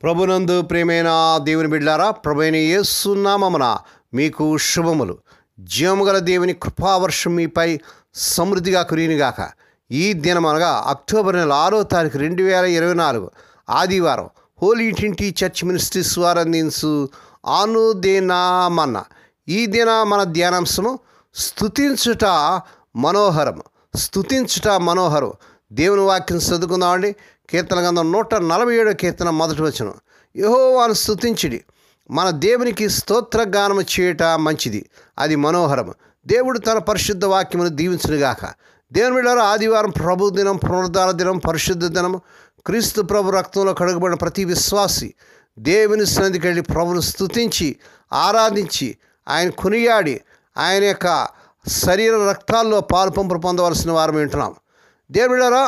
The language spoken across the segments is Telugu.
ప్రభునందు ప్రియమైన దేవుని బిడ్డారా, ప్రభువైన యేసు నామమున మీకు శుభములు. జీవముగల దేవుని కృపావర్షం మీపై సమృద్ధిగా కురియునుగాక. ఈ దినం అనగా అక్టోబర్ నెల 6వ తారీఖు 2024 ఆదివారం హోలీ ట్రినిటీ చర్చ్ మినిస్ట్రీస్ వారు అందించు అనుదినమన్న. ఈ దిన మన ధ్యానాంశము స్తుతించుట మనోహరం. స్తుతించుట మనోహరం. దేవుని వాక్యం చదువుకుందామండి. కీర్తన గ్రంథం 147 కీర్తన మొదటి వచనం. యెహోవాను స్తుతించుడి, మన దేవునికి స్తోత్రగానము చేయుట మంచిది, అది మనోహరం. దేవుడు తన పరిశుద్ధ వాక్యమును దీవించునుగాక. దేవుని బిడ్డలారా, ఆదివారం ప్రభు దినం, పునరుద్ధాన దినం, పరిశుద్ధ దినం. క్రీస్తు ప్రభు రక్తంలో కడుగబడిన ప్రతి విశ్వాసి దేవుని సన్నిధికి వెళ్ళి ప్రభును స్తుతించి ఆరాధించి ఆయన కొనియాడి ఆయన యొక్క శరీర రక్తాల్లో పాలు పంపులు పొందవలసిన వారం వింటున్నాం. దేవుని బిడ్డలారా,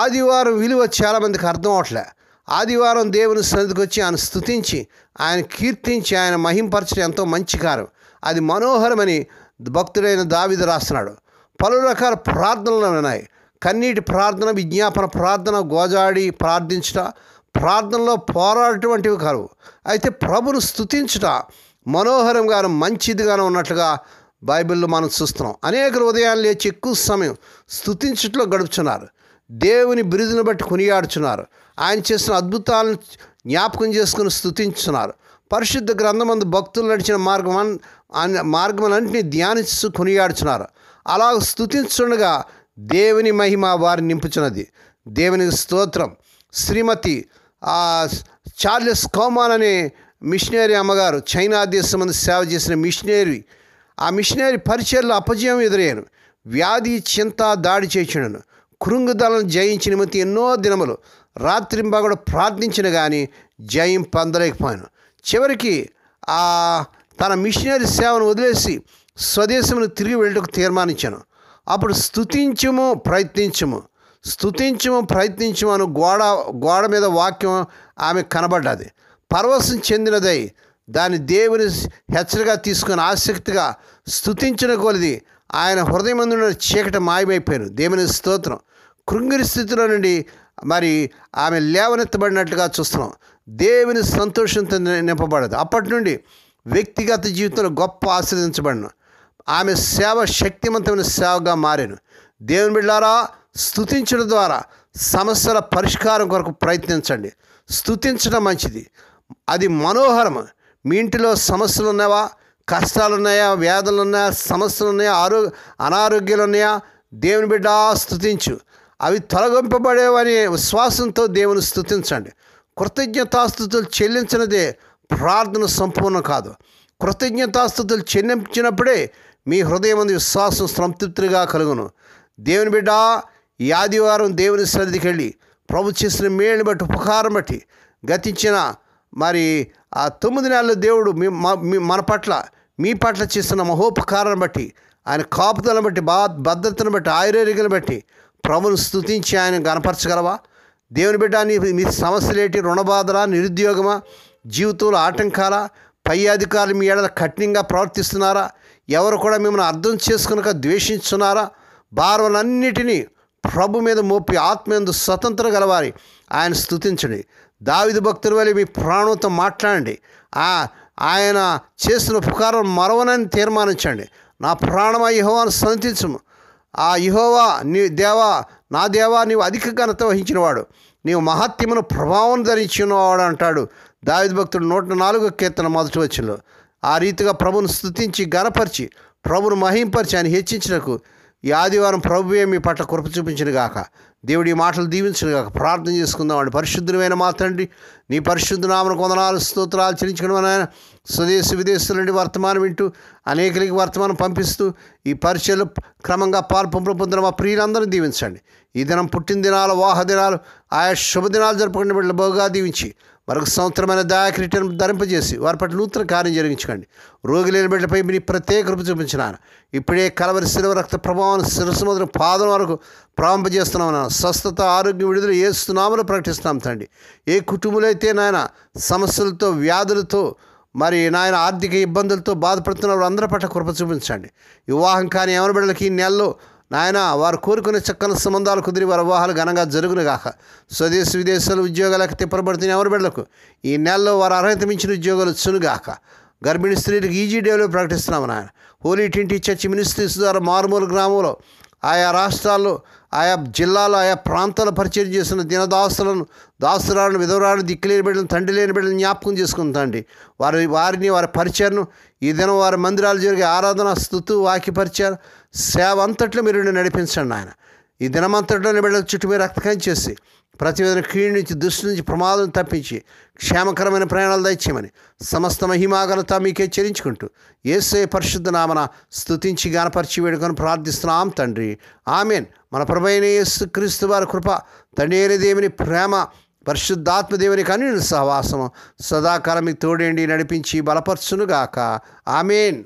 ఆదివారం విలువ చాలామందికి అర్థం అవట్లే. ఆదివారం దేవుని సన్నిధికి వచ్చి ఆయన స్తుతించి ఆయన కీర్తించి ఆయన మహింపరచడం ఎంతో మంచి కార్యం, అది మనోహరమని భక్తుడైన దావీదు రాస్తున్నాడు. పలు రకాల ప్రార్థనలు ఉన్నాయి. కన్నీటి ప్రార్థన, విజ్ఞాపన ప్రార్థన, గోజాడి ప్రార్థించుట, ప్రార్థనలో పోరాడటువంటివి కరువు. అయితే ప్రభును స్తుతించుట మనోహరంగాను మంచిదిగాను ఉన్నట్లుగా బైబిల్లో మనం చూస్తున్నాం. అనేక ఉదయాలు లేచి ఎక్కువ సమయం స్తుతించుటలో గడుపుతున్నారు. దేవుని బిరుదును బట్టి కొనియాడుచున్నారు. ఆయన చేసిన అద్భుతాలను జ్ఞాపకం చేసుకుని స్తుతించున్నారు. పరిశుద్ధ గ్రంథమందు భక్తులు నడిచిన మార్గములన్నింటినీ ధ్యానిస్తూ కొనియాడుచున్నారు. అలా స్తుతించుండగా దేవుని మహిమ వారిని నింపుచున్నది. దేవునికి స్తోత్రం. శ్రీమతి చార్లెస్ కౌమాన్ అనే మిషనరీ అమ్మగారు చైనా దేశం మందు సేవ చేసిన మిషనరీ. ఆ మిషనరీ పరిచయలో అపజయం ఎదురయ్యాను. వ్యాధి, చింత దాడి చేయించను. కృంగుదలను జయించిన నిమిత్తం ఎన్నో దినములు రాత్రింబగడు ప్రార్థించిన కానీ జయం పొందలేకపోయాను. చివరికి తన మిషనరీ సేవను వదిలేసి స్వదేశమును తిరిగి వెళ్ళటకు తీర్మానించాను. అప్పుడు స్తుతించుము ప్రయత్నించుము అని గోడ మీద వాక్యం ఆమె కనబడ్డది. పరవశం చెందినదై దాన్ని దేవుని హెచ్చరిగా తీసుకుని ఆసక్తిగా స్తుతించిన కొలది ఆయన హృదయమందున చీకటి మాయమైపోయాను. దేవుని స్తోత్రం. కృంగిరి స్థితిలో నుండి మరి ఆమె లేవనెత్తబడినట్లుగా చూస్తున్నాం. దేవుని సంతోషంతో నింపబడదు. అప్పటి నుండి వ్యక్తిగత జీవితంలో గొప్ప ఆశీర్వదించబడిన ఆమె సేవ శక్తివంతమైన సేవగా మారాను. దేవుని బిడ్డలారా, స్తుతించడం ద్వారా సమస్యల పరిష్కారం కొరకు ప్రయత్నించండి. స్తుతించడం మంచిది, అది మనోహరం. మీ ఇంటిలో సమస్యలు ఉన్నావా? కష్టాలు ఉన్నాయా? వ్యాధులు ఉన్నాయా? సమస్యలు ఉన్నాయా? అనారోగ్యాలు ఉన్నాయా? దేవుని బిడ్డ స్తుతించు, అవి తొలగింపబడేవని విశ్వాసంతో దేవుని స్తుతించండి. కృతజ్ఞతాస్తుతులు చెల్లించినదే ప్రార్థన సంపూర్ణం కాదు. కృతజ్ఞతాస్తుతులు చెల్లించినప్పుడే మీ హృదయం అందు విశ్వాసం సంతృప్తిగా కలుగును. దేవుని బిడ్డ, ఈ ఆదివారం దేవుని సన్నిధికి వెళ్ళి ప్రభు చేసిన మేలుని బట్టి, ఉపకారం బట్టి, గతించిన మరి ఆ 9 నెలలు దేవుడు మన పట్ల, మీ పట్ల చేసిన మహోపకారాన్ని బట్టి, ఆయన కాపుదలను బట్టి, భద్రతను బట్టి, ఆయుర్వేదికను బట్టి ప్రభును స్తుతించి ఆయన గణపరచగలవా? దేవుని బిడ్డ, మీ సమస్యలేటి? రుణబాధలా? నిరుద్యోగమా? జీవితంలో ఆటంకాలా? పై అధికారులు మీ ఏడల కఠినంగా ప్రవర్తిస్తున్నారా? ఎవరు కూడా మిమ్మల్ని అర్థం చేసుకునక ద్వేషిస్తున్నారా? భారములన్నిటినీ ప్రభు మీద మోపి ఆత్మయందు స్వతంత్రం గలవారి ఆయన స్తుతించండి. దావీదు భక్తుల వలె మీ ప్రాణంతో మాట్లాడండి. ఆయన చేసిన ఉపకారం మరవనని తీర్మానించండి. నా ప్రాణమా యెహోవాను స్తుతించుము. ఆ యెహోవా నా దేవా నీవు అధిక ఘనత వహించినవాడు, నీవు మహత్యమును ప్రభావం ధరించినవాడు అంటాడు దావీదు భక్తుడు 104 కీర్తన మొదటి వచనంలో. ఆ రీతిగా ప్రభును స్తుతించి గణపరిచి ప్రభును మహింపరిచి ఆయన హెచ్చించినకు ఈ ఆదివారం ప్రభువే మీ పట్ల కృప చూపించిన గాక. దేవుడి మాటలు దీవించిన గాక. ప్రార్థన చేసుకుందామండి. పరిశుద్ధమైన మా తండ్రి, నీ పరిశుద్ధ నామమునకు వందనాలు, స్తోత్రాలు చెల్లించడం. ఆయన స్వదేశ విదేశాల నుండి వర్తమానం వింటూ అనేకలకి వర్తమానం పంపిస్తూ ఈ పరిచయలు క్రమంగా పాల్పంపులు పొందిన మా ప్రియులందరినీ దీవించండి. ఈ దినం పుట్టిన దినాలు, వాహ దినాలు, ఆయా శుభదినాలు జరుపుకునే బిడ్డలు బహుగా దీవించి మరొక సంవత్సరమైన దయాకిరీటం ధరింపజేసి వారి పట్ల నూతన కార్యం జరిగించకండి. రోగి లేని బిడ్డలపై మీ ప్రత్యేక కృప చూపించినాను. ఇప్పుడే కలవరి శిలువ రక్త ప్రభావం శిరస్సు మొదలు పాదం వరకు ప్రారంభజేస్తున్నాం. స్వస్థత, ఆరోగ్యం, విడుదల యేసు నామములో ప్రకటిస్తున్నాం తండ్రి. ఏ కుటుంబంలో అయితే నాయన సమస్యలతో, వ్యాధులతో, మరి నాయన ఆర్థిక ఇబ్బందులతో బాధపడుతున్న అందరి పట్ల కృప చూపించండి. వివాహం కానీ ఎవరి బిడ్డలకి ఈ నెలలో నాయన వారు కోరుకునే చక్కని సంబంధాలు కుదిరి వారి వివాహాలు ఘనంగా జరుగునుగాక. స్వదేశ విదేశాలు ఉద్యోగాలకు తిప్పబడుతున్న ఎవరి బిడ్డలకు ఈ నెలలో వారు అర్హత మించిన ఉద్యోగాలు వచ్చునుగాక. గర్భిణీ స్త్రీలకు ఈజీ డేలో ప్రకటిస్తున్నాము నాయన. హోలీ ట్వంటీ చర్చ్ మినిస్ట్రీస్ ద్వారా మారుమూల గ్రామంలో ఆయా రాష్ట్రాల్లో, ఆయా జిల్లాలో, ఆయా ప్రాంతాల్లో పరిచయం చేస్తున్న దినదాసులను, దాసురాలను, విధవరాలను, దిక్కులేని బిడ్డలను, తండ్రి లేని బిడ్డలను జ్ఞాపకం చేసుకుంటాండి. వారిని వారి పరిచయను ఈ దినం వారి మందిరాలు జరిగే ఆరాధన, స్తుతు, వాక్య పరిచయం, సేవ అంతట్లో మీరు నడిపించండి ఆయన. ఈ దినమంతట్లో బిడ్డల చుట్టూ మీరు రక్తకం చేసి ప్రతి విధంగా కీడు నుంచి, దుష్టి నుంచి, ప్రమాదం తప్పించి క్షేమకరమైన ప్రయాణాలు దయచేయమని సమస్త మహిమాఘనత మీకే చెల్లించుకుంటూ యేసయ్య పరిశుద్ధ నామన స్తుతించి గానపరిచి వేడుకొని ప్రార్థిస్తున్నాం తండ్రి. ఆమెన్. మన ప్రభువైన యేసుక్రీస్తు వారి కృప, తండ్రి అయిన దేవుని ప్రేమ, పరిశుద్ధాత్మ దేవుని అన్యోన్య సహవాసము సదాకాలం మీకు తోడేండి, నడిపించి బలపరచునుగాక. ఆమెన్.